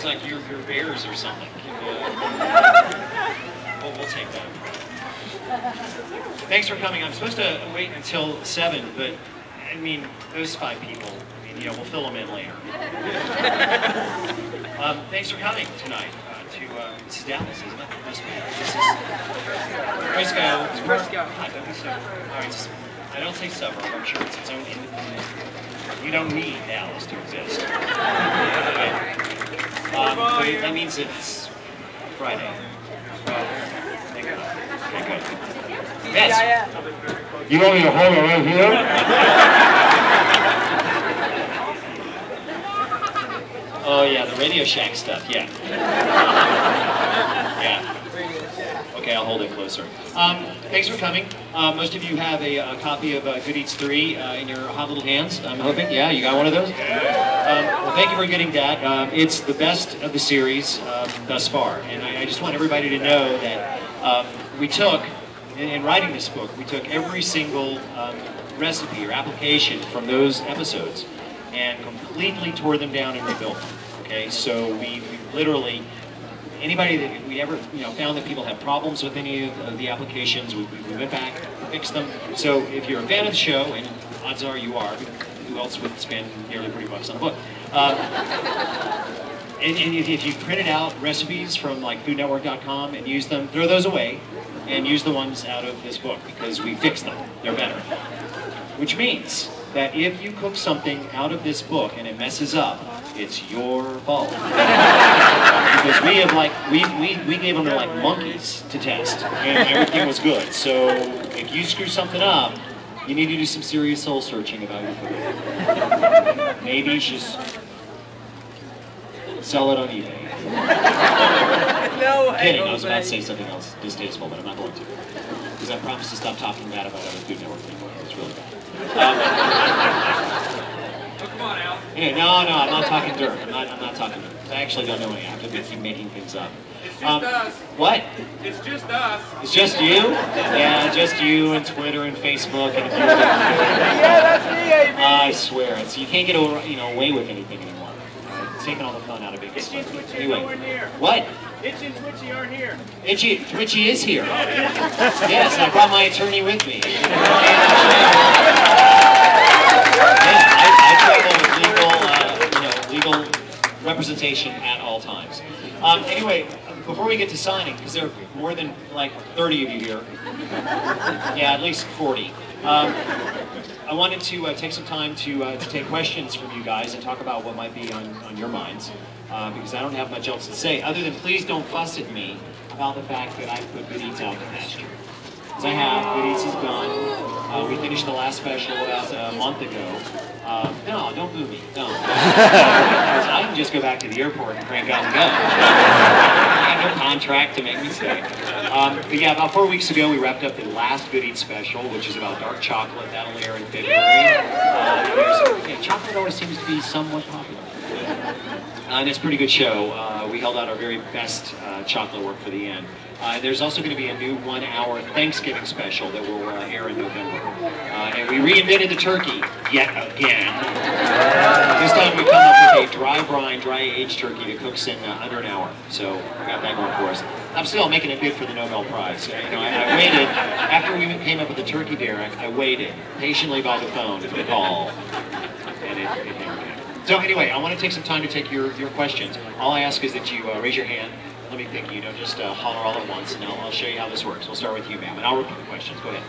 Looks like you're bears or something. We'll take that. Thanks for coming. I'm supposed to wait until 7, but I mean, those 5 people, I mean, you know, we'll fill them in later. Thanks for coming tonight this is Dallas, isn't it? This is Frisco. Frisco. I don't think so. All right, I don't say suburb. I'm sure it's its own independent. You don't need Dallas to exist. But that means it's Friday. Thank God. Okay, good. Yes. You want me to hold it right here? Oh yeah, the Radio Shack stuff, yeah. Yeah. Okay, I'll hold it closer. Thanks for coming. Most of you have a copy of Good Eats 3 in your hot little hands, I'm hoping. Yeah, you got one of those? Well, thank you for getting that. It's the best of the series thus far, and I just want everybody to know that we took, in writing this book, we took every single recipe or application from those episodes and completely tore them down and rebuilt them. Okay, so we literally, anybody that we ever found that people had problems with any of the applications, we went back, fixed them. So if you're a fan of the show, and odds are you are, who else would spend nearly $30 on a book? And if you printed out recipes from like foodnetwork.com and use them, throw those away and use the ones out of this book because we fixed them. They're better. Which means that if you cook something out of this book and it messes up, it's your fault. Because we have we gave them like monkeys to test, and everything was good. So if you screw something up, you need to do some serious soul searching about your food. Maybe you should sell it on eBay. No way. Kidding, I was about to say something else distasteful, but I'm not going to. Because I promised to stop talking bad about other Food Network people. It's really bad. Come on, Al. Hey, no, I'm not talking dirt. I'm not talking dirt. I actually don't know any. I have to keep making things up. It's just us. What? It's just us. It's just you? Yeah, just you and Twitter and Facebook and a few other Yeah, that's me, AB. I swear, you can't get away with anything anymore. It's taking all the fun out of being Itchy and Twitchy anyway. nowhere near. What? Itchy and Twitchy aren't here. Twitchy is here. Yes, I brought my attorney with me. I travel with legal representation at all times. Anyway, before we get to signing, because there are more than like 30 of you here, yeah, at least 40. I wanted to take some time to take questions from you guys and talk about what might be on your minds, because I don't have much else to say, other than please don't fuss at me about the fact that I put Good Eats out to pasture. Because I have, Good Eats is gone. We finished the last special about a month ago. No, don't boo me, no. I can just go back to the airport and crank out and go. I have no contract to make me stay. But yeah, about 4 weeks ago we wrapped up the last Good Eats special, which is about dark chocolate. That'll air in February. Chocolate always seems to be somewhat popular. And it's a pretty good show. We held out our very best chocolate work for the end. There's also going to be a new 1-hour Thanksgiving special that will air in November. And we reinvented the turkey yet again. This time we come up with a dry brine, dry aged turkey that cooks in under an hour. So we got that going for us. I'm still making a bid for the Nobel Prize. I waited, after we came up with the turkey dare, I waited patiently by the phone for the call. And it never came. So anyway, I want to take some time to take your questions. All I ask is that you raise your hand. Let me pick you, don't just holler all at once, and I'll show you how this works. We'll start with you, ma'am, and I'll repeat the questions. Go ahead.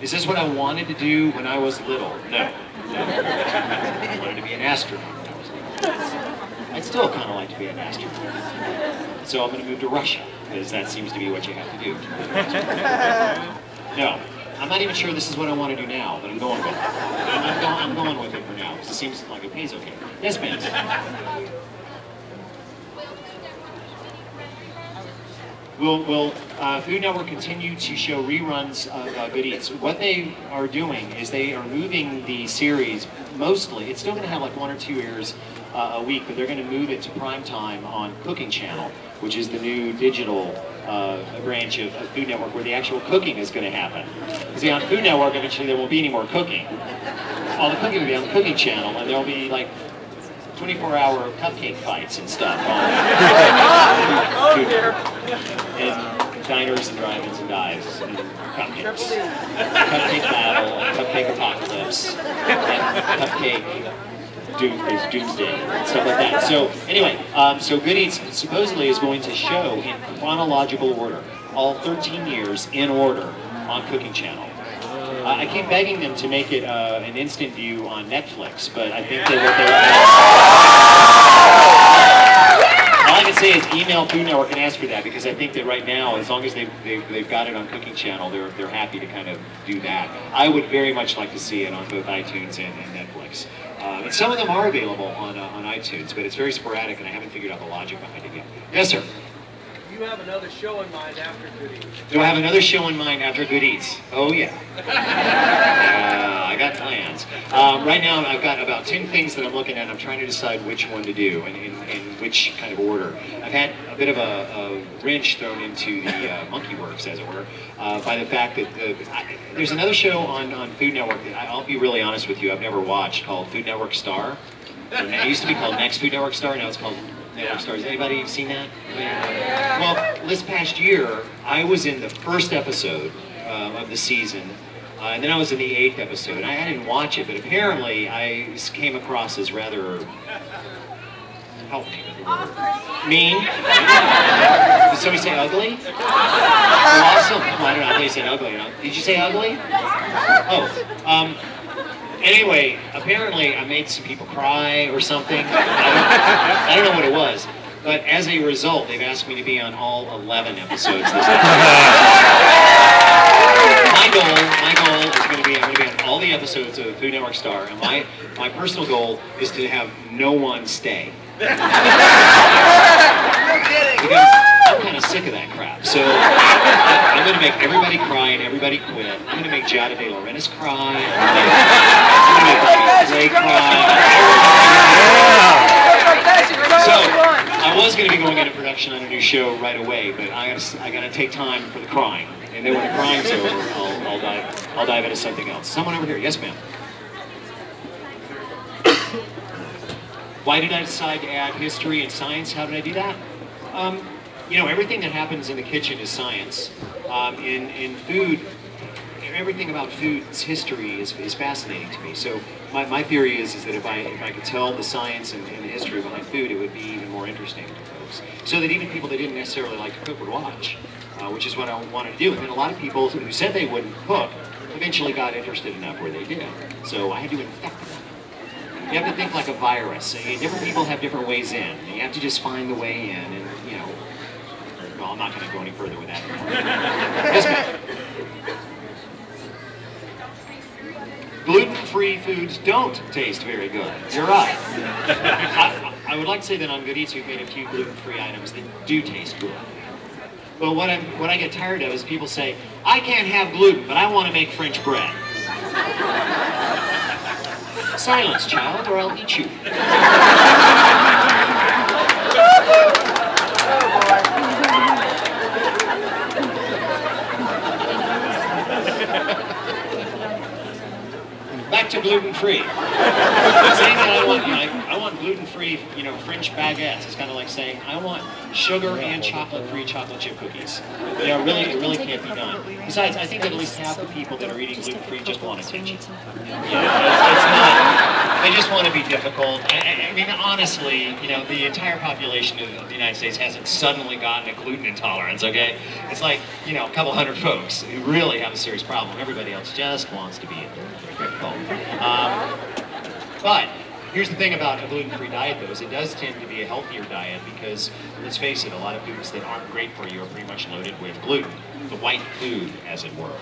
Is this what I wanted to do when I was little? No. I wanted to be an astronaut when I was little. I'd still kind of like to be an astronaut. So I'm going to move to Russia, because that seems to be what you have to do. No. I'm not even sure this is what I want to do now, but I'm going with it. I'm going with it for now, because it seems like it pays okay. Yes, ma'am. Will Food Network continue to show reruns of Good Eats? What they are doing is they are moving the series mostly. It's still going to have like 1 or 2 airs a week, but they're going to move it to prime time on Cooking Channel, which is the new digital branch of Food Network where the actual cooking is going to happen. See, on Food Network, eventually there won't be any more cooking. All the cooking will be on the Cooking Channel, and there'll be like 24-hour cupcake fights and stuff. In diners and drive-ins and dives and cupcakes. Cupcake battle, cupcake apocalypse, and cupcake doomsday, and stuff like that. So anyway, so Good Eats supposedly is going to show in chronological order, all 13 years in order on Cooking Channel. I keep begging them to make it an instant view on Netflix, but I think that what they're... All I can say is email Food Network and ask for that, because I think that right now, as long as they've got it on Cooking Channel, they're happy to kind of do that. I would very much like to see it on both iTunes and Netflix. And some of them are available on iTunes, but it's very sporadic, and I haven't figured out the logic behind it yet. Yes, sir? You have another show in mind after Good Eats. Do I have another show in mind after Good Eats? Oh, yeah. I got plans. Right now, I've got about 10 things that I'm looking at. I'm trying to decide which one to do and in which kind of order. I've had a bit of a wrench thrown into the monkey works, as it were, by the fact that there's another show on Food Network that I'll be really honest with you, I've never watched, called Food Network Star. It used to be called Next Food Network Star, now it's called Network Star. Has anybody seen that? Yeah. Well, this past year, I was in the first episode of the season, and then I was in the 8th episode. I didn't watch it, but apparently I came across as rather, help me with the word, mean. Did somebody say ugly? Oh, awesome. I don't know, I thought you said ugly. Did you say ugly? Oh, anyway, apparently I made some people cry or something. I don't know what it was. But as a result, they've asked me to be on all 11 episodes this episode. My goal is going to be, I'm going to be on all the episodes of Food Network Star, and my personal goal is to have no one stay. Because I'm kind of sick of that crap. So I'm going to make everybody cry and everybody quit. I'm going to make Giada De Laurentiis cry. I'm going to make Ray cry. So I was going to be going into production on a new show right away, but I got to take time for the crying. And then when the crying's over, I'll dive into something else. Someone over here. Yes, ma'am. Why did I decide to add history and science? How did I do that? You know, everything that happens in the kitchen is science. In food, everything about food's history is fascinating to me. So my theory is that if I could tell the science and the history behind food, it would be even more interesting to folks. So that even people that didn't necessarily like to cook would watch, which is what I wanted to do. And then a lot of people who said they wouldn't cook eventually got interested enough where they did. So I had to infect them. You have to think like a virus. Different people have different ways in. You have to just find the way in, and you know. Well, I'm not going to go any further with that anymore. Yes, ma'am. Gluten-free foods don't taste very good. You're right. I would like to say that on Good Eats we've made a few gluten-free items that do taste good. But what I get tired of is people say, I can't have gluten, but I want to make French bread. Silence, child, or I'll eat you. Back to gluten-free. Saying that I want gluten-free, French baguettes. It's kind of like saying I want sugar and chocolate-free chocolate chip cookies. It really can't be done. Besides, I think that at least half the people that are eating gluten-free just want attention. It's not. They just want to be difficult. I mean, honestly, the entire population of the United States hasn't suddenly gotten a gluten intolerance. Okay, it's like a couple hundred folks who really have a serious problem. Everybody else just wants to be difficult. But here's the thing about a gluten-free diet, though, is it does tend to be a healthier diet because, let's face it, a lot of foods that aren't great for you are pretty much loaded with gluten, the white food, as it were.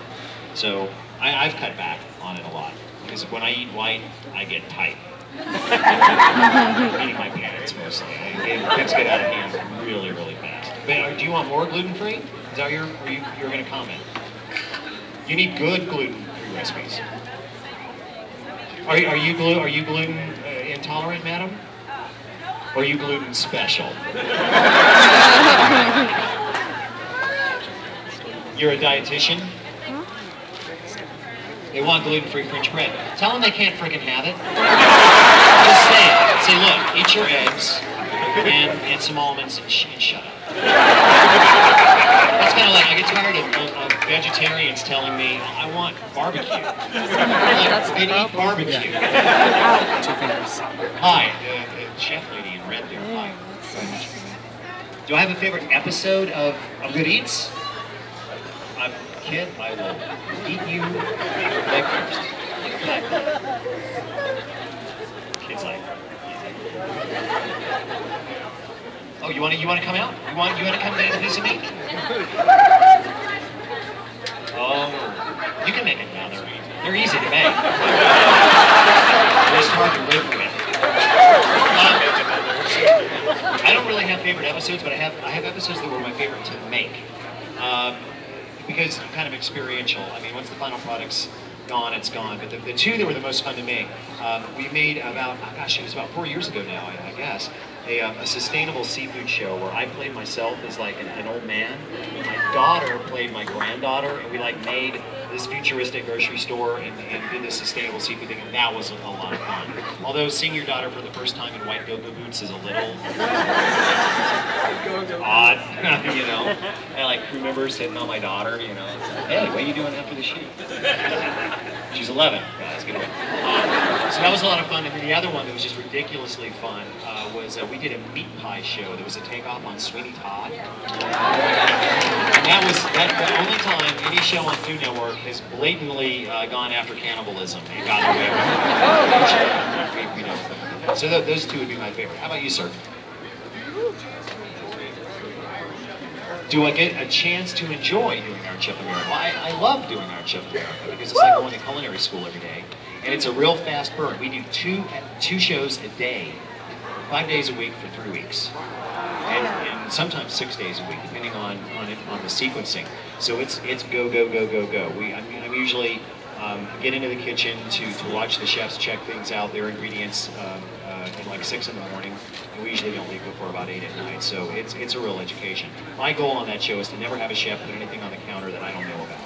So I've cut back on it a lot because when I eat white, I get tight. Eating my parents mostly. Things get out of hand really, really fast. But do you want more gluten-free? Is that you're going to comment? You need good gluten-free recipes. Are you gluten intolerant, madam? Or are you gluten special? You're a dietitian? They want gluten-free French bread. Tell them they can't freaking have it. Just say it. Say, look, eat your eggs and some almonds and shut up. That's kind of like, I get tired of vegetarians telling me, I want barbecue. Like, they eat barbecue. Hi, the chef lady in red there. Hi. Do I have a favorite episode of Good Eats? Kid, I will eat you leg first. Kid's like, oh, you want to come out? You want to come and visit me? Oh, you can make it now. They're easy to make. It's hard to live with. I don't really have favorite episodes, but I have episodes that were my favorite to make. Because kind of experiential. I mean, once the final product's gone, it's gone. But the two that were the most fun to make, we made about, oh gosh, it was about 4 years ago now, I guess, a sustainable seafood show where I played myself as like an old man. My daughter played my granddaughter, and we like made this futuristic grocery store and did this sustainable seafood thing, and that was a lot of fun. Although seeing your daughter for the first time in white go-go boots is a little odd, you know. And like crew members hitting on my daughter, you know. Hey, what are you doing after the shoot? She's 11. Guys, good one. So that was a lot of fun. And then the other one that was just ridiculously fun was we did a meat pie show that was a takeoff on Sweeney Todd. And that was the only time any show on Food Network has blatantly gone after cannibalism and got away with it. So those two would be my favorite. How about you, sir? Do I get a chance to enjoy doing Art Chef America? Well, I love doing Art Chef America because it's like going to culinary school every day, and it's a real fast burn. We do two shows a day, 5 days a week for 3 weeks, and sometimes 6 days a week, depending on the sequencing. So it's go go go go go. I'm usually get into the kitchen to watch the chefs check things out, their ingredients at like 6 in the morning. And we usually don't leave before about 8 at night, so it's a real education. My goal on that show is to never have a chef put anything on the counter that I don't know about,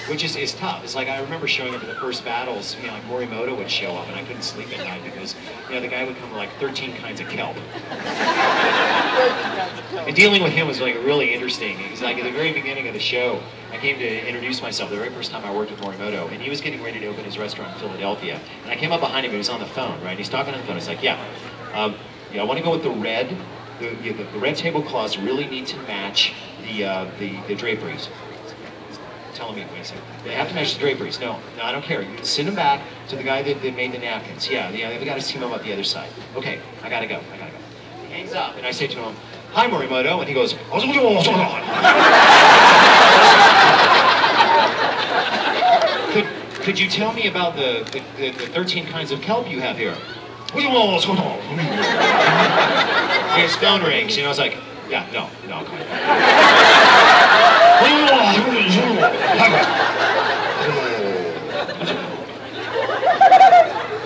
which is tough. It's like I remember showing up at the first battles, you know, like Morimoto would show up and I couldn't sleep at night because, you know, the guy would come with like 13 kinds of kelp. And dealing with him was like really interesting. Because like at the very beginning of the show, I came to introduce myself the very first time I worked with Morimoto, and he was getting ready to open his restaurant in Philadelphia. And I came up behind him, he was on the phone, right? He's talking on the phone, he's like, yeah, I want to go with the red. The red tablecloths really need to match the draperies. Telling me, wait a second. They have to match the draperies. No, I don't care. You send them back to the guy that made the napkins. Yeah, they've got to team them up the other side. Okay, I gotta go. He hangs up, and I say to him, hi, Morimoto, and he goes, could you tell me about the 13 kinds of kelp you have here? His phone rings, you know, it's like, yeah, no, come on.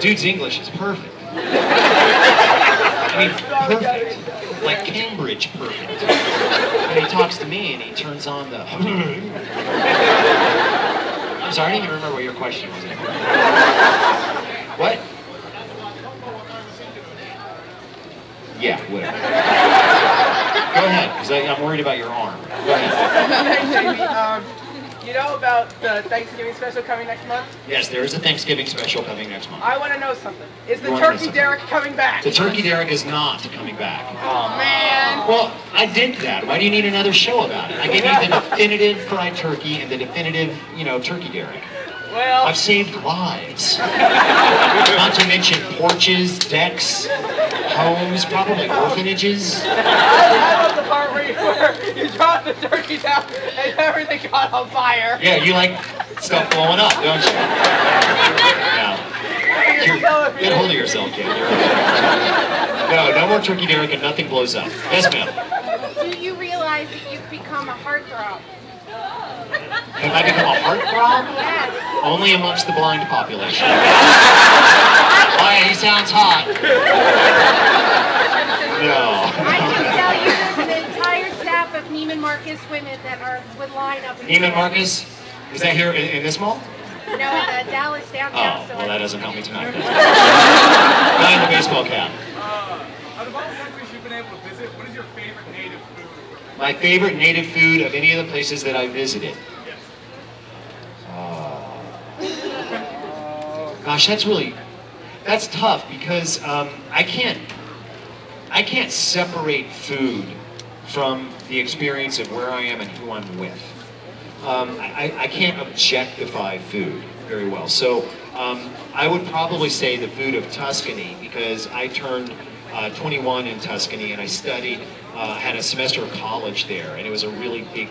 Dude's English is perfect. I mean, perfect. Like Cambridge perfect. And he talks to me and he turns on the... I'm sorry, I didn't even remember what your question was anymore. What? Yeah, whatever. Go ahead, because I'm worried about your arm. Go ahead. You know about the Thanksgiving special coming next month? Yes, there is a Thanksgiving special coming next month. I want to know something. Is the Turkey Derrick coming back? The Turkey Derrick is not coming back. Oh, man. Well, I did that. Why do you need another show about it? I gave you the definitive fried turkey and the definitive, Turkey Derrick. Well, I've saved lives. Not to mention porches, decks, homes, probably orphanages. I love the part where you dropped the turkey down and everything got on fire. Yeah, you like stuff blowing up, don't you? Yeah. Get hold of yourself, kid. No more Turkey Derrick and nothing blows up. Yes, ma'am. Do you realize that you've become a heartthrob? Have I become a heartthrob? Yes. Only amongst the blind population. Oh, yeah, he sounds hot. No. I can tell you there's an entire staff of Neiman Marcus women that would line up. Neiman Marcus? Is that here in this mall? No, the Dallas downtown. Oh, well, that doesn't help me tonight. Guy in the baseball cap. Out of all the countries you've been able to visit, what is your favorite native food? My favorite native food of any of the places that I visited. Yes. Gosh, that's tough because I can't separate food from the experience of where I am and who I'm with. I can't objectify food very well. So I would probably say the food of Tuscany because I turned 21 in Tuscany and I studied, had a semester of college there, and it was a really big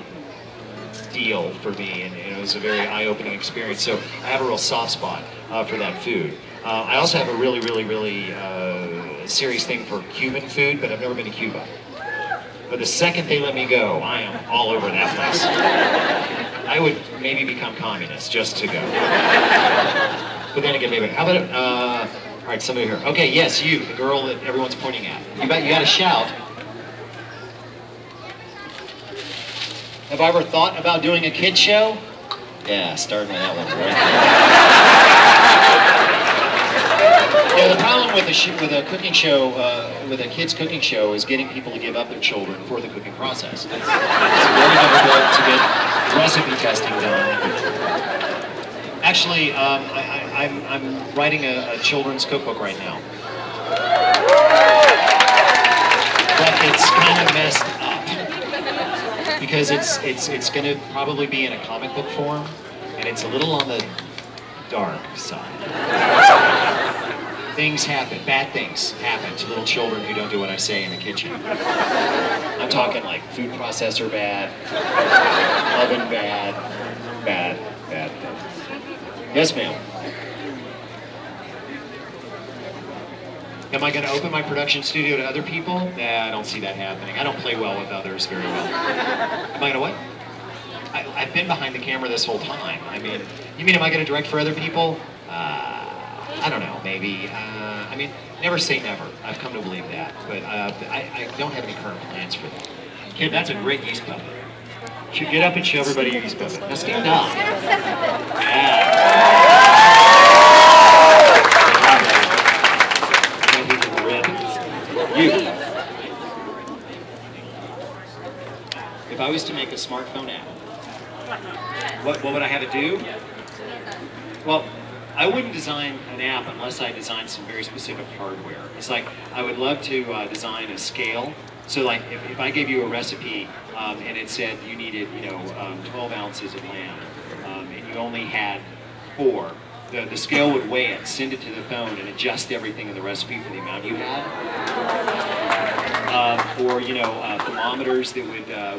deal for me, and it was a very eye-opening experience. So I have a real soft spot for that food. I also have a really serious thing for Cuban food, but I've never been to Cuba. But the second they let me go, I am all over that place. I would maybe become communist just to go. But then again, maybe. How about all right, somebody here. Okay, yes, you, the girl that everyone's pointing at. You got to shout. Have I ever thought about doing a kid show? Yeah, starting with that one, right? Yeah, the problem with a cooking show, with a kid's cooking show, is getting people to give up their children for the cooking process. It's very difficult to get recipe testing done. Actually, I'm writing a children's cookbook right now. But it's kind of messed up. Because it's going to probably be in a comic book form, and it's a little on the dark side. Things happen, bad things happen to little children who don't do what I say in the kitchen. I'm talking like food processor bad, oven bad things. Yes, ma'am. Am I going to open my production studio to other people? Nah, I don't see that happening. I don't play well with others very well. Am I going to what? I've been behind the camera this whole time. I mean, you mean am I going to direct for other people? I don't know, maybe. I mean, never say never. I've come to believe that. But I don't have any current plans for that. Kid, that's a great yeast puppet. You should get up and show everybody your yeast puppet. Now stand up. Yeah. You. If I was to make a smartphone app, what would I have it do? Well, I wouldn't design an app unless I designed some very specific hardware. It's like I would love to design a scale. So like if I gave you a recipe and it said you needed 12 ounces of lamb and you only had 4, the scale would weigh it, send it to the phone, and adjust everything in the recipe for the amount you had. Or thermometers that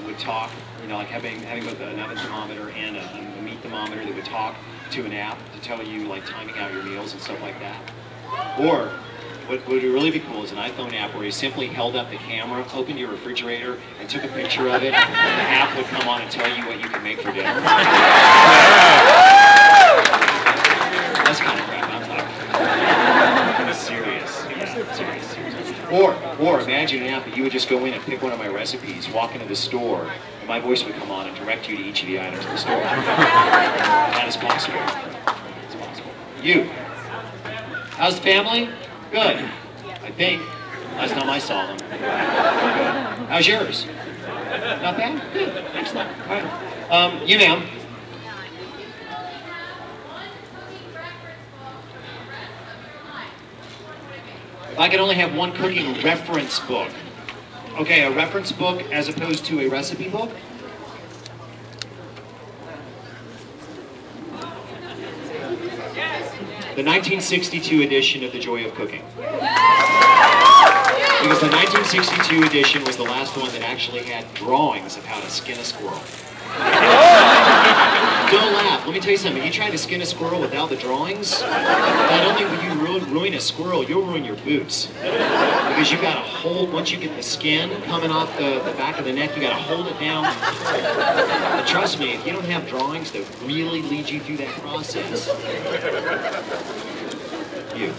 would talk. Like having both an oven thermometer and a meat thermometer that would talk to an app to tell you like timing out your meals and stuff like that. Or what would really be cool is an iPhone app where you simply held up the camera, opened your refrigerator, and took a picture of it, and the app would come on and tell you what you can make for dinner. That's kind of crap I'm talking. Serious. Yeah, serious. Or imagine an app that you would just go in and pick one of my recipes, walk into the store, and my voice would come on and direct you to each of the items in the store. That is possible. It's possible. You. How's the family? Good. I think. Last time I saw them. Good. How's yours? Not bad? Good. Excellent. All right. You, ma'am. If I could only have one cooking reference book. Okay, a reference book as opposed to a recipe book? The 1962 edition of The Joy of Cooking. Because the 1962 edition was the last one that actually had drawings of how to skin a squirrel. Don't laugh. Let me tell you something. You try to skin a squirrel without the drawings, not only will you ruin a squirrel, you'll ruin your boots. Because you got to hold, once you get the skin coming off the back of the neck, you got to hold it down. But trust me, if you don't have drawings that really lead you through that process, you.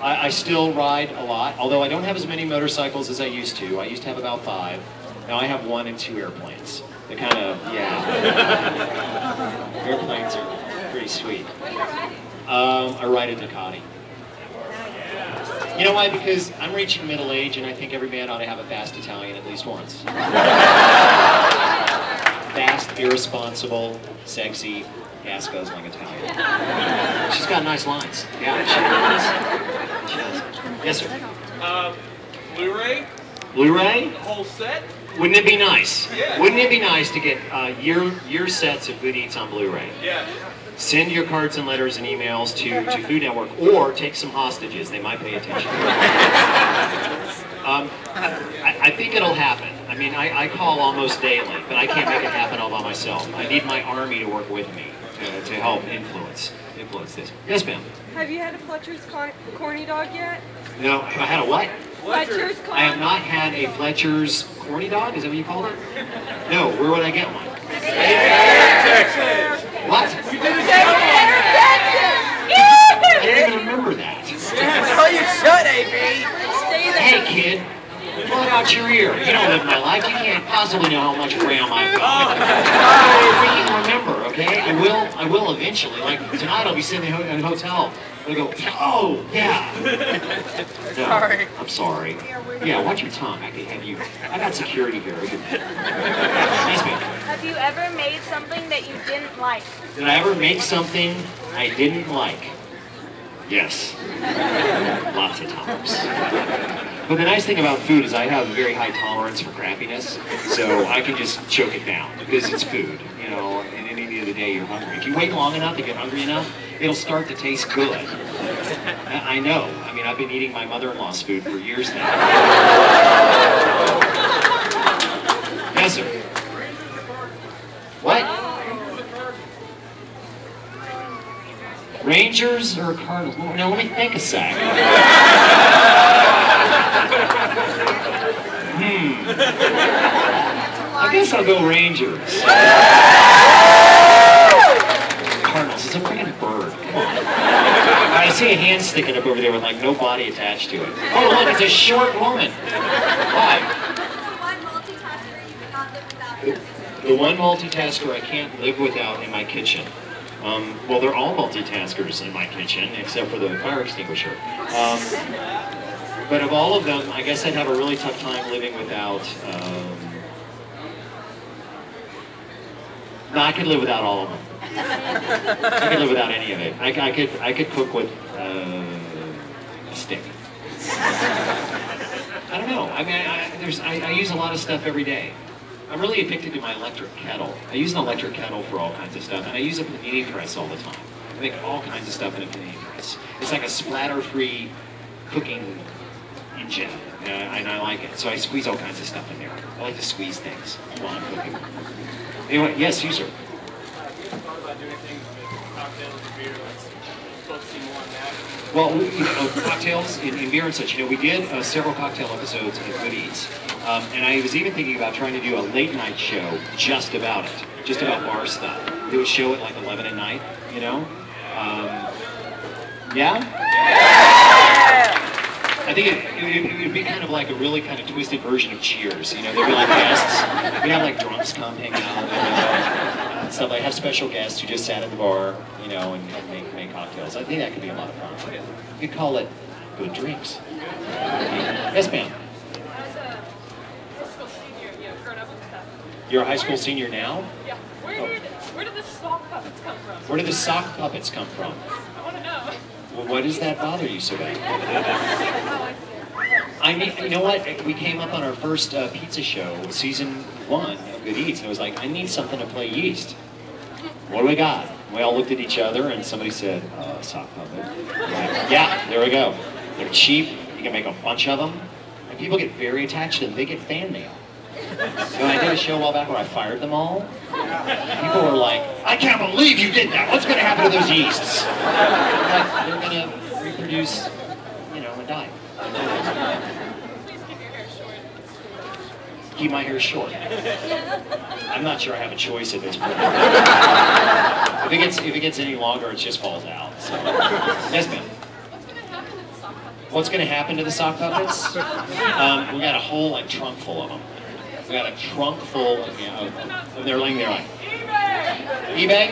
I still ride a lot, although I don't have as many motorcycles as I used to. I used to have about 5. Now I have 1 and 2 airplanes. They're kind of, yeah. Airplanes are pretty sweet. I ride a Ducati. You know why? Because I'm reaching middle age and I think every man ought to have a fast Italian at least once. Fast, irresponsible, sexy, gas guzzling Italian. She's got nice lines. Yeah, she does. Yes, sir. Blu-ray? Blu-ray? The whole set? Wouldn't it be nice? Yeah. Wouldn't it be nice to get year sets of Good Eats on Blu-ray? Yeah. Send your cards and letters and emails to Food Network, or take some hostages. They might pay attention. I think it'll happen. I mean, I call almost daily, but I can't make it happen all by myself. I need my army to work with me to help influence this. Yes, ma'am. Have you had a Fletcher's corny dog yet? No, I had a what? Fletcher's I have not had a Fletcher's corny dog. Is that what you called it? No. Where would I get one? Texas! What? We did it. I didn't even remember that. Well, you should, AB. Hey, kid. Pull it out your ear. You don't live my life. You can't possibly know how much RAM I've got. Freaking remember, okay? I will eventually. Like tonight, I'll be sitting in a hotel. I'll go, oh, yeah. No, Sorry. I'm sorry. Yeah, watch your tongue. I got security here. Yes, ma'am. Have you ever made something that you didn't like? Did I ever make something I didn't like? Yes. Lots of times. But the nice thing about food is I have a very high tolerance for crappiness, so I can just choke it down because it's food, you know, and at the end of the day you're hungry. If you wait long enough to get hungry enough, it'll start to taste good. I know. I mean, I've been eating my mother-in-law's food for years now. Yes, sir. What? Rangers or Cardinals? No, let me think a sec. I guess I'll go Rangers. Cardinals, it's a freaking bird. Come on. I see a hand sticking up over there with like no body attached to it. Oh look, it's a short woman. Why? The one multitasker I can't live without in my kitchen. Well, they're all multitaskers in my kitchen, except for the fire extinguisher. But of all of them, I guess I'd have a really tough time living without... No, I could live without all of them. I could live without any of it. I could cook with a stick. I don't know. I mean, I use a lot of stuff every day. I'm really addicted to my electric kettle. I use an electric kettle for all kinds of stuff, and I use a panini press all the time. I make all kinds of stuff in a panini press. It's like a splatter-free cooking engine, and I like it. So I squeeze all kinds of stuff in there. I like to squeeze things while I'm cooking. Anyway, yes, you, sir. Well, you know, cocktails in beer and such. You know, we did several cocktail episodes of Good Eats, and I was even thinking about trying to do a late night show just about it, just about bar stuff. Do a show at like 11 at night, you know? Yeah? I think it would be kind of like a really kind of twisted version of Cheers. You know, there'd be like guests. We'd have like drunks come hang out and stuff. Like have special guests who just sat at the bar, you know, and make cocktails. I think that could be a lot of fun. You could call it Good Drinks. Yes, ma'am. I was a high school senior, grown up and stuff. You're a high school senior now? Yeah. Where did the sock puppets come from? Where did the sock puppets come from? I want to know. Well, why does that bother you so bad? I mean, you know what? We came up on our first pizza show, season 1 of Good Eats, and I was like, I need something to play yeast. What do we got? We all looked at each other, and somebody said, sock puppet. Like, yeah, there we go. They're cheap. You can make a bunch of them. And people get very attached to them. They get fan mail. So when I did a show a while back where I fired them all, people were like, I can't believe you did that. What's going to happen to those yeasts? They're going to reproduce, you know, and die. Please keep your hair short. Keep my hair short. I'm not sure I have a choice at this point. If it gets any longer, it just falls out. So. Yes, ma'am. What's going to happen to the sock puppets? What's going to happen to the sock puppets? We got a whole like trunk full of them. We got a trunk full of they're laying there like, eBay?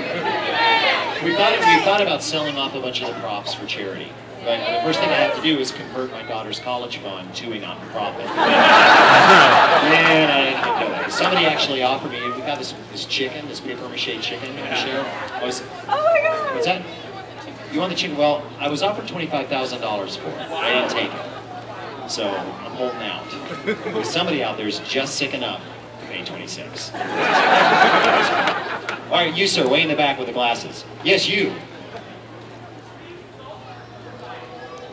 We thought about selling off a bunch of the props for charity. But the first thing I have to do is convert my daughter's college fund to a non-profit. Man, I didn't think of it. Somebody actually offered me, we got this chicken, this paper-mache chicken on the show. Oh my God! What's that? You want the chicken? Well, I was offered $25,000 for it. I didn't take it. So I'm holding out. Because somebody out there is just sick enough to pay $26. All right, you sir, way in the back with the glasses. Yes, you.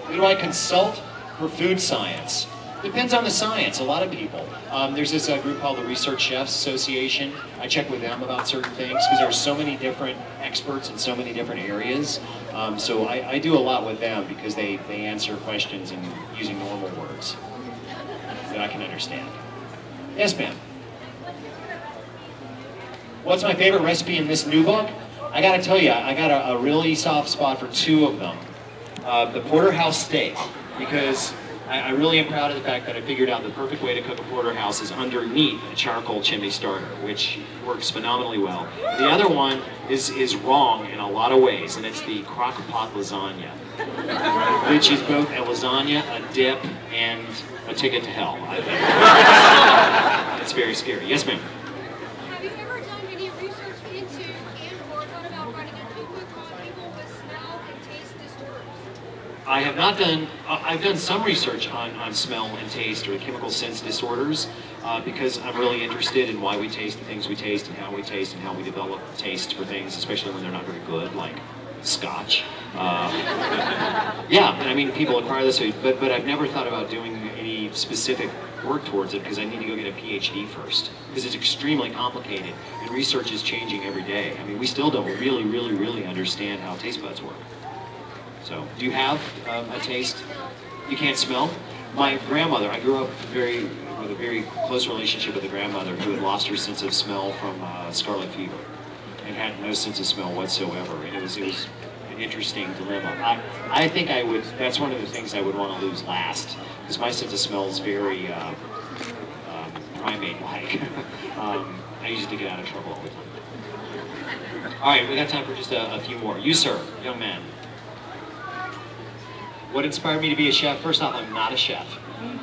Who do I consult for food science? Depends on the science, a lot of people. There's this group called the Research Chefs Association. I check with them about certain things because there are so many different experts in so many different areas. So I do a lot with them because they answer questions in using normal words that I can understand. Yes, ma'am. What's my favorite recipe in this new book? I gotta tell you, I got a really soft spot for two of them. The porterhouse steak, because I really am proud of the fact that I figured out the perfect way to cook a porterhouse is underneath a charcoal chimney starter, which works phenomenally well. The other one is wrong in a lot of ways, and it's the crock pot lasagna, which is both a lasagna, a dip, and a ticket to hell, I think. It's very scary. Yes, ma'am? Have you ever done any research into and/or thought about writing a cookbook on people with smell and taste disorders? I have not done, I've done some research on smell and taste or chemical sense disorders because I'm really interested in why we taste the things we taste and how we develop taste for things, especially when they're not very good, like scotch. Yeah, I mean, people acquire this, but I've never thought about doing any specific work towards it because I need to go get a PhD first because it's extremely complicated and research is changing every day. I mean, we still don't really understand how taste buds work. So, do you have a taste? You can't smell? My grandmother, I grew up with a very close relationship with a grandmother who had lost her sense of smell from scarlet fever and had no sense of smell whatsoever. And it was an interesting dilemma. I think that's one of the things I would want to lose last because my sense of smell is very primate-like. I use it to get out of trouble all the time. All right, we got time for just a few more. You, sir, young man. What inspired me to be a chef? First off, I'm not a chef.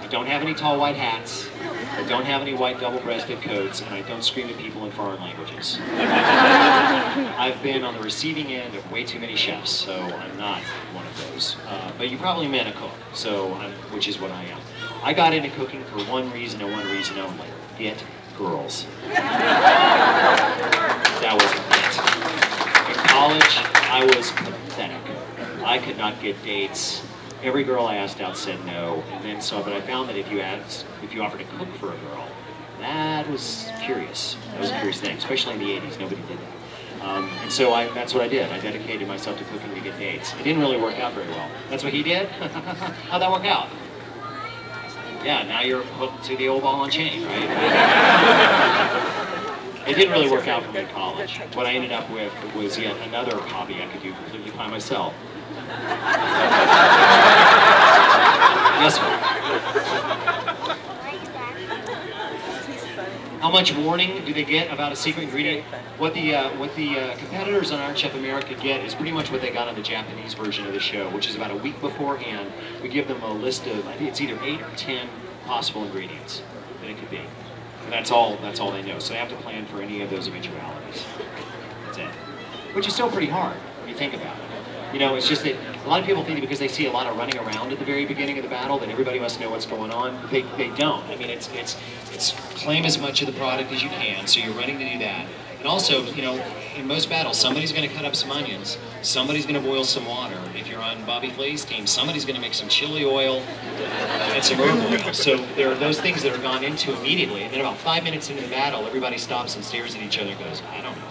I don't have any tall white hats. I don't have any white double-breasted coats, and I don't scream at people in foreign languages. I've been on the receiving end of way too many chefs, so I'm not one of those. But you probably meant a cook, which is what I am. I got into cooking for one reason and one reason only: get girls. That was it. In college, I was pathetic. I could not get dates. Every girl I asked out said no, and then but I found that if you offered to cook for a girl, that was curious. That was a curious thing, especially in the 80s. Nobody did that. And so that's what I did. I dedicated myself to cooking to get dates. It didn't really work out very well. That's what he did? How'd that work out? Yeah, now you're hooked to the old ball and chain, right? It didn't really work out for me in college. What I ended up with was yet another hobby I could do completely by myself. Yes, sir. How much warning do they get about a secret ingredient? What the competitors on Iron Chef America get is pretty much what they got on the Japanese version of the show, which is about a week beforehand. We give them a list of, I think it's either 8 or 10 possible ingredients that it could be. And that's all they know. So they have to plan for any of those eventualities. That's it. Which is still pretty hard when you think about it. You know, it's just that a lot of people think that because they see a lot of running around at the very beginning of the battle that everybody must know what's going on. They don't. I mean, it's claim as much of the product as you can, so you're running to do that. And also, you know, in most battles, somebody's going to cut up some onions, somebody's going to boil some water. If you're on Bobby Flay's team, somebody's going to make some chili oil and some herb oil. So there are those things that are gone into immediately, and then about 5 minutes into the battle, everybody stops and stares at each other and goes, I don't know.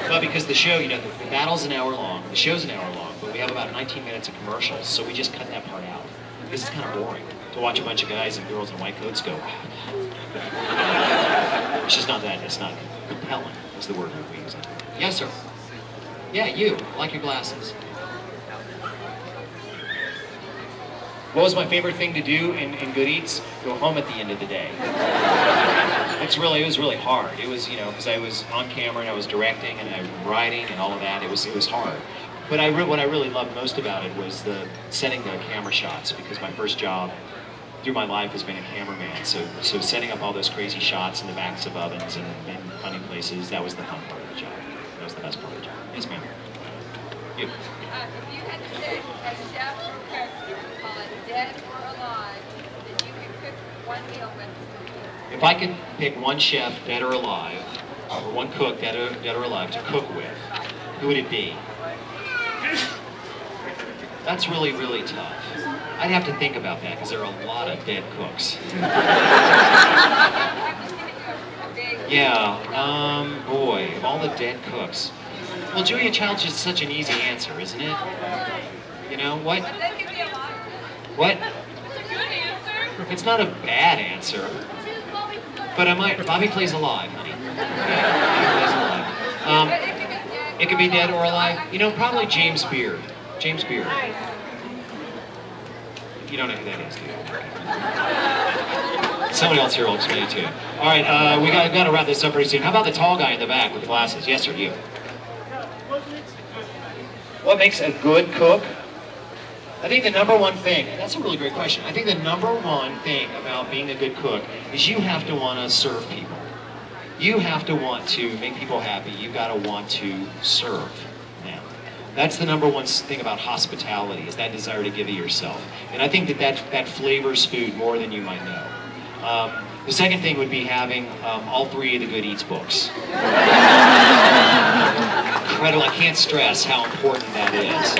But because the show, you know, the battle's an hour long, the show's an hour long, but we have about 19 minutes of commercials, so we just cut that part out. Because it's kind of boring to watch a bunch of guys and girls in white coats go, it's just not that, it's not compelling, is the word we're using. Yes, sir. Yeah, you. I like your glasses. What was my favorite thing to do in Good Eats? Go home at the end of the day. It was really hard. It was, because I was on camera and I was directing and I was writing and all of that. It was hard. But what I really loved most about it was setting the camera shots, because my first job through my life has been a cameraman. So setting up all those crazy shots in the backs of ovens and funny places, that was the fun part of the job. That was the best part of the job. Yes, ma'am. You. If you had to pick a chef or cook, dead or alive, that you could cook one meal with. If I could pick one chef, dead or alive, or one cook, dead or alive, to cook with, who would it be? That's really, really tough. I'd have to think about that, because there are a lot of dead cooks. Yeah, boy, of all the dead cooks. Well, Julia Child's just such an easy answer, isn't it? You know, what? What? It's not a bad answer. But Bobby plays alive, honey. Yeah, Bobby plays alive. It could be dead or alive. Probably James Beard. James Beard. You don't know who that is, do you? Somebody else here will explain it to you. All right, we got to wrap this up pretty soon. How about the tall guy in the back with the glasses? Yes, sir, you. What makes a good cook? I think the number one thing, and that's a really great question, I think the number one thing about being a good cook is you have to want to serve people. You have to want to make people happy. You've got to want to serve them. That's the number one thing about hospitality, is that desire to give of yourself. And I think that flavors food more than you might know. The second thing would be having all 3 of the Good Eats books. Incredible, I can't stress how important that is.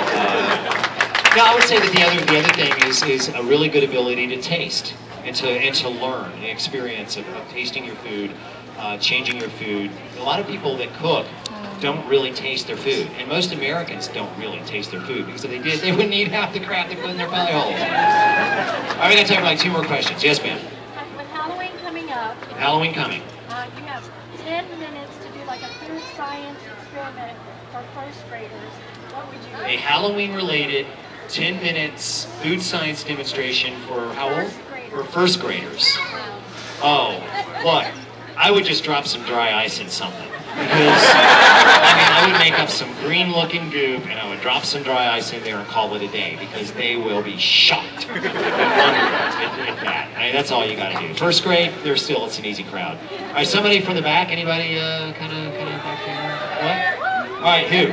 Now, I would say that the other thing is a really good ability to taste and to learn, an experience of tasting your food, changing your food. A lot of people that cook don't really taste their food, and most Americans don't really taste their food, because if they did, they wouldn't eat half the crap they put in their belly holes. All right, we got time for like 2 more questions. Yes, ma'am. With Halloween coming up, Halloween coming. You have 10 minutes to do like a food science experiment for first graders. What would you do? A Halloween-related 10 minutes food science demonstration for how old? For first graders. Oh, look, I would just drop some dry ice in something. Because, I would make up some green-looking goop, and I would drop some dry ice in there and call it a day, because they will be shocked and wonderful at that. That's all you got to do. First grade, it's an easy crowd. All right, somebody from the back, anybody kind of back there? What? All right, who?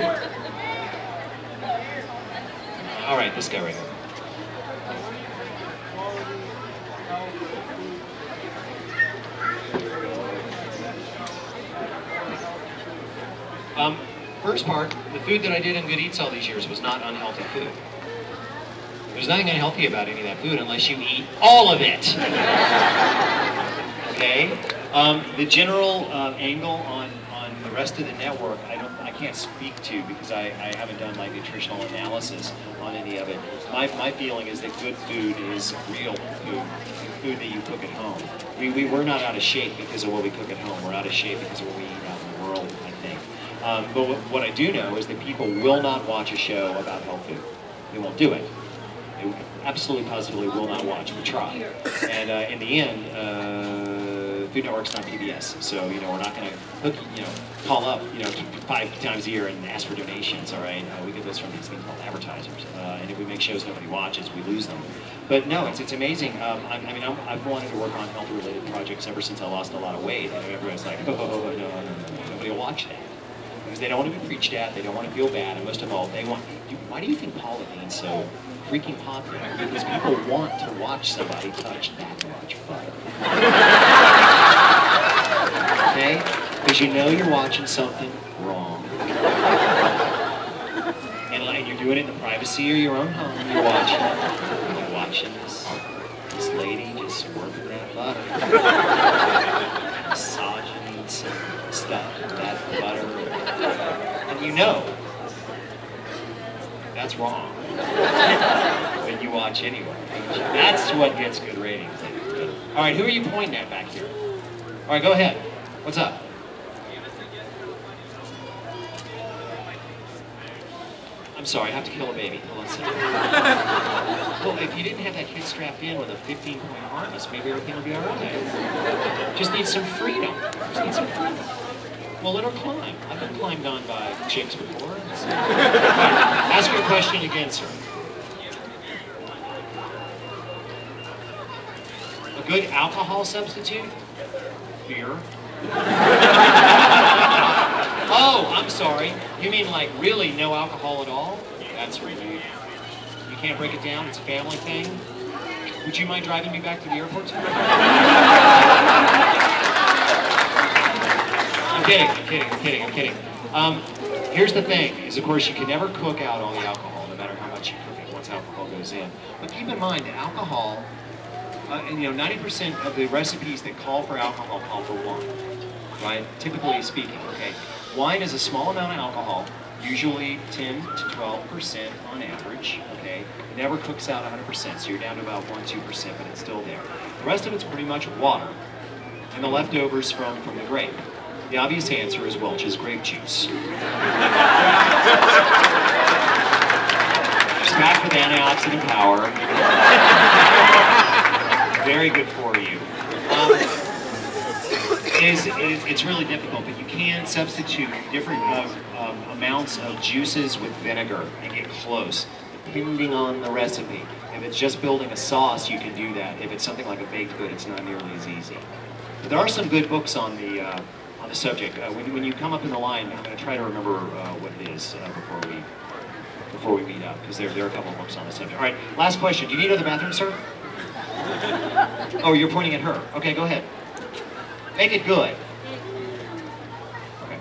All right, this guy right here. First part, the food that I did in Good Eats all these years was not unhealthy food. There's nothing unhealthy about any of that food unless you eat all of it. Okay? The general angle on the rest of the network, I can't speak to, because I haven't done like nutritional analysis on any of it. My feeling is that good food is real food that you cook at home. We're not out of shape because of what we cook at home. We're out of shape because of what we eat out in the world, I think. But what I do know is that people will not watch a show about health food. They won't do it. They absolutely positively will not watch, but try. And in the end, Food Network's not PBS, so we're not going to call up 5 times a year and ask for donations. All right, we get those from these things called advertisers, and if we make shows nobody watches, we lose them. But no, it's amazing. I've wanted to work on health-related projects ever since I lost a lot of weight, and everybody's like, no, nobody will watch that. Because they don't want to be preached at, they don't want to feel bad, and most of all, why do you think Paula Dean's so freaking popular? Because people want to watch somebody touch that much butter. Okay? Because you're watching something wrong. And you're doing it in the privacy of your own home. You're watching this lady just working that butter. Massaging some stuff with that butter. And that's wrong. But you watch anyway. That's what gets good ratings. All right, who are you pointing at back here? All right, go ahead. What's up? I'm sorry, I have to kill a baby. Hold on a second. Well, if you didn't have that kid strapped in with a 15-point harness, maybe everything will be all right. Just need some freedom. Just need some freedom. Well, let her climb. I've been climbed on by chicks before. Ask your question again, sir. A good alcohol substitute? Beer. Oh, I'm sorry. You mean like really no alcohol at all? That's rude. You can't break it down? It's a family thing? Would you mind driving me back to the airport tonight? I'm kidding. Here's the thing, is of course you can never cook out all the alcohol, no matter how much you cook it, once alcohol goes in. But keep in mind that alcohol, and 90% of the recipes that call for alcohol call for wine, right? Typically speaking, okay? Wine is a small amount of alcohol, usually 10 to 12% on average, okay? It never cooks out 100%, so you're down to about 1-2%, but it's still there. The rest of it's pretty much water, and the leftovers from the grape. The obvious answer is Welch's grape juice. It's packed with antioxidant power. Very good for you. It's really difficult, but you can substitute different amounts of juices with vinegar and get close, depending on the recipe. If it's just building a sauce, you can do that. If it's something like a baked good, it's not nearly as easy. But there are some good books on the subject. When you come up in the line, I'm going to try to remember what it is before we meet up, because there are a couple of books on the subject. All right, last question. Do you need to go to the bathroom, sir? Oh, you're pointing at her. Okay, go ahead. Make it good. Okay.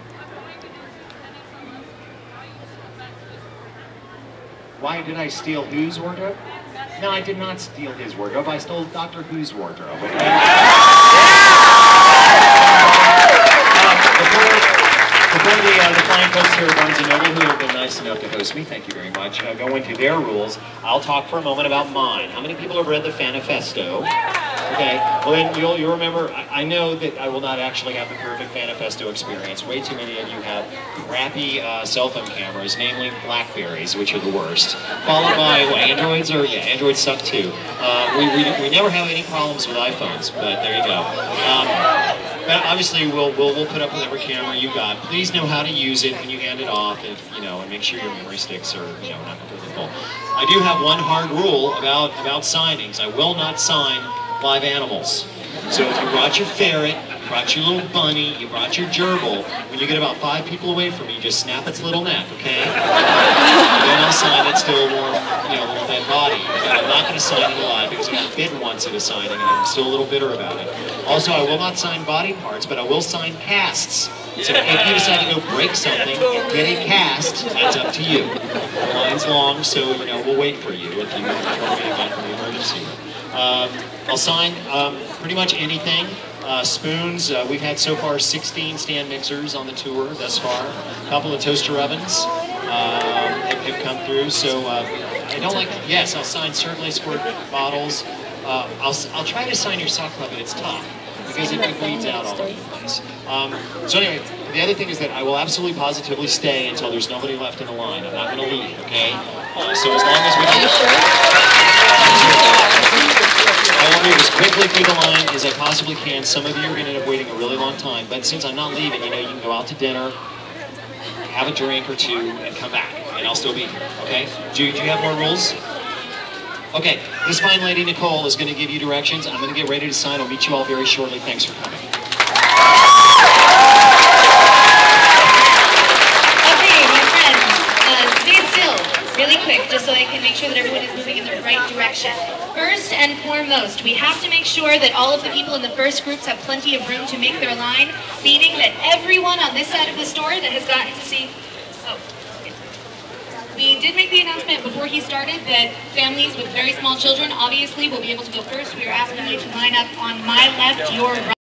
Why did I steal whose wardrobe? No, I did not steal his wardrobe. I stole Dr. Who's wardrobe. Before the fine folks here at Barnes & Noble, who have been nice enough to host me, thank you very much, go into their rules, I'll talk for a moment about mine. How many people have read the Fanifesto? Okay, well then you'll remember, I know that I will not actually have the perfect Fanifesto experience. Way too many of you have crappy cell phone cameras, namely Blackberries, which are the worst. Followed by, what, Androids? Or, yeah, Androids suck too. We never have any problems with iPhones, but there you go. But obviously, we'll put up with every camera you got. Please know how to use it when you hand it off, and make sure your memory sticks are not completely full. I do have one hard rule about signings. I will not sign live animals. So if you brought your ferret, you brought your little bunny, you brought your gerbil, when you get about 5 people away from me, just snap its little neck, okay? And then I'll sign it still warm, little dead body. And I'm not going to sign it alive because I got bitten once at a signing, and I'm still a little bitter about it. Also, I will not sign body parts, but I will sign casts. So if you decide to go break something, get a cast, that's up to you. The line's long, so we'll wait for you if you want me again for the emergency room. I'll sign pretty much anything. Spoons, we've had so far 16 stand mixers on the tour thus far. A couple of toaster ovens have come through, so I don't like, yes, I'll sign certainly squirt bottles. I'll try to sign your sock puppet, it's tough, because it bleeds out all over the place. So anyway, the other thing is that I will absolutely positively stay until there's nobody left in the line. I'm not going to leave, okay? So as long as we can... I will move as quickly through the line as I possibly can. Some of you are going to end up waiting a really long time, but since I'm not leaving, you can go out to dinner, have a drink or two, and come back, and I'll still be here, okay? Do you have more rules? Okay, this fine lady, Nicole, is going to give you directions. I'm going to get ready to sign. I'll meet you all very shortly. Thanks for coming. Okay, my friends, stay still, really quick, just so I can make sure that everyone is moving in the right direction. First and foremost, we have to make sure that all of the people in the first groups have plenty of room to make their line, meaning that everyone on this side of the store that has gotten to see... We did make the announcement before he started that families with very small children obviously will be able to go first. We are asking you to line up on my left, your right.